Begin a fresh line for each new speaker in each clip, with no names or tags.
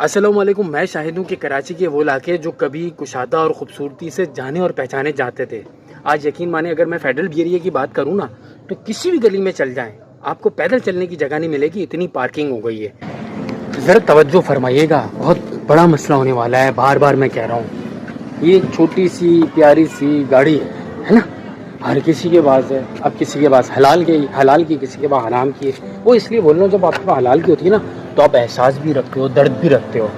السلام علیکم. میں شاہد ہوں کہ کراچی کے وہ علاقے جو کبھی کشادہ اور خوبصورتی سے جانے اور پہچانے جاتے تھے، آج یقین مانیں اگر میں فیڈرل بی ایریا کی بات کروں نا تو کسی بھی گلی میں چل جائیں آپ کو پیدل چلنے کی جگہ نہیں ملے گی، اتنی پارکنگ ہو گئی ہے. ذرا توجہ فرمائیے گا، بہت بڑا مسئلہ ہونے والا ہے. بار بار میں کہہ رہا ہوں، یہ چھوٹی سی پیاری سی گاڑی ہے نا، ہر کسی کے پاس ہے. اب کسی کے پاس حلال کی، کسی کے پاس حرام کی. وہ اس لیے بول رہا ہوں، جب آپ کے پاس حلال کی ہوتی ہے نا تو آپ احساس بھی رکھتے ہو، درد بھی رکھتے ہو.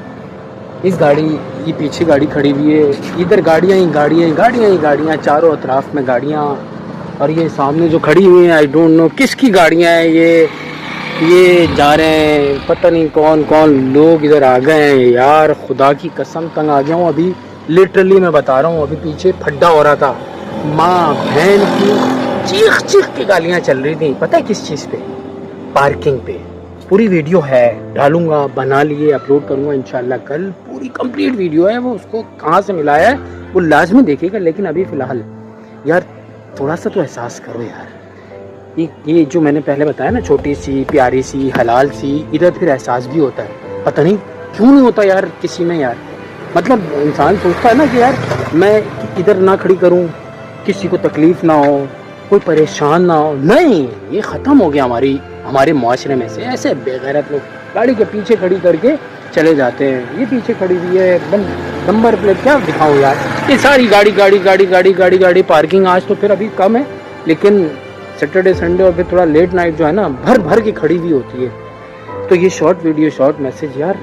اس گاڑی یہ پیچھے گاڑی کھڑی ہوئی ہے، ادھر گاڑیاں چاروں اطراف میں گاڑیاں، اور یہ سامنے جو کھڑی ہوئی ہیں آئی ڈونٹ نو کس کی گاڑیاں ہیں. یہ جا رہے ہیں، پتہ نہیں کون لوگ ادھر آ گئے ہیں. یار خدا کی قسم تنگ آ گیا ہوں. ابھی لٹرلی میں بتا رہا ہوں، ابھی پیچھے پھڈا ہو رہا تھا، ماں بہن کی چیخ کے گالیاں چل رہی تھیں. پتہ ہے کس چیز پہ؟ پارکنگ پہ. پوری ویڈیو ہے، ڈالوں گا، بنا لیے اپلوڈ کروں گا انشاءاللہ کل. پوری کمپلیٹ ویڈیو ہے، وہ اس کو کہاں سے ملایا ہے وہ لازمی دیکھے گا. لیکن ابھی فی الحال یار تھوڑا سا تو احساس کرو یار. یہ جو میں نے پہلے بتایا نا، چھوٹی سی پیاری سی حلال سی، ادھر پھر احساس بھی ہوتا ہے. پتہ نہیں کیوں نہیں ہوتا یار کسی میں. یار مطلب انسان سوچتا ہے نا کہ یار میں ادھر نہ کھڑی کروں، کسی کو تکلیف نہ ہو، کوئی پریشان نہ ہو. نہیں، یہ ختم ہو گیا ہمارے معاشرے میں سے. ایسے بے غیرت لوگ گاڑی کے پیچھے کھڑی کر کے چلے جاتے ہیں. یہ پیچھے کھڑی ہوئی ہے، نمبر پلیٹ کیا دکھاؤں یار. یہ ساری گاڑی پارکنگ آج تو پھر ابھی کم ہے، لیکن سیٹرڈے سنڈے اور پھر تھوڑا لیٹ نائٹ جو ہے نا بھر کے کھڑی ہوئی ہوتی ہے. تو یہ شارٹ ویڈیو، شارٹ میسج، یار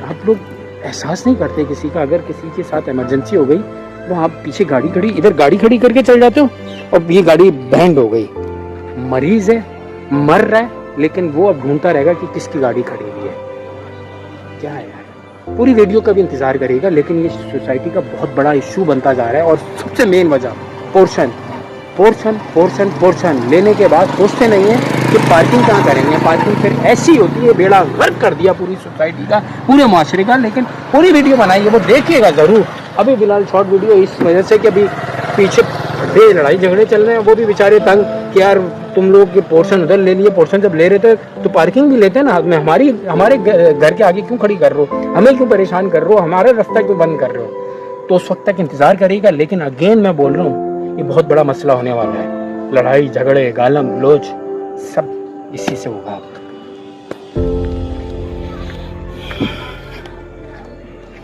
آپ لوگ احساس نہیں کرتے کسی کا. اگر کسی کے ساتھ ایمرجنسی ہو گئی تو آپ پیچھے ادھر گاڑی کھڑی کر کے چل جاتے ہو، اور یہ گاڑی بینڈ ہو گئی، مریض ہے، مر رہا ہے، لیکن وہ اب ڈھونڈتا رہے گا کہ کس کی گاڑی کھڑی ہوئی ہے. کیا ہے یار. پوری ویڈیو کا بھی انتظار کرے گا. لیکن یہ سوسائٹی کا بہت بڑا ایشو بنتا جا رہا ہے، اور سب سے مین وجہ پورشن لینے کے بعد سوچتے نہیں ہیں کہ پارکنگ کہاں کریں گے. پارکنگ پھر ایسی ہوتی ہے، بیڑا غرق کر دیا پوری سوسائٹی کا، پورے معاشرے کا. لیکن پوری ویڈیو بنائیے، وہ دیکھیے گا ضرور. ابھی فی الحال شارٹ ویڈیو اس وجہ سے کہ ابھی پیچھے لڑائی جھگڑے چل رہے ہیں، وہ بھی بیچارے تنگ کہ یار تم لوگ یہ پورشن ادھر لے لیے. پورشن جب لے رہے تھے تو پارکنگ بھی لیتے نا. ہمارے گھر کے آگے کیوں کھڑی کر رہے ہو؟ ہمیں کیوں پریشان کر رہے ہو؟ ہمارا راستہ کیوں بند کر رہے ہو؟ تو اس وقت تک انتظار کرے گا. لیکن اگین میں بول رہا ہوں، یہ بہت بڑا مسئلہ ہونے والا ہے. لڑائی جھگڑے، گالم گلوچ سب اسی سے ہوگا.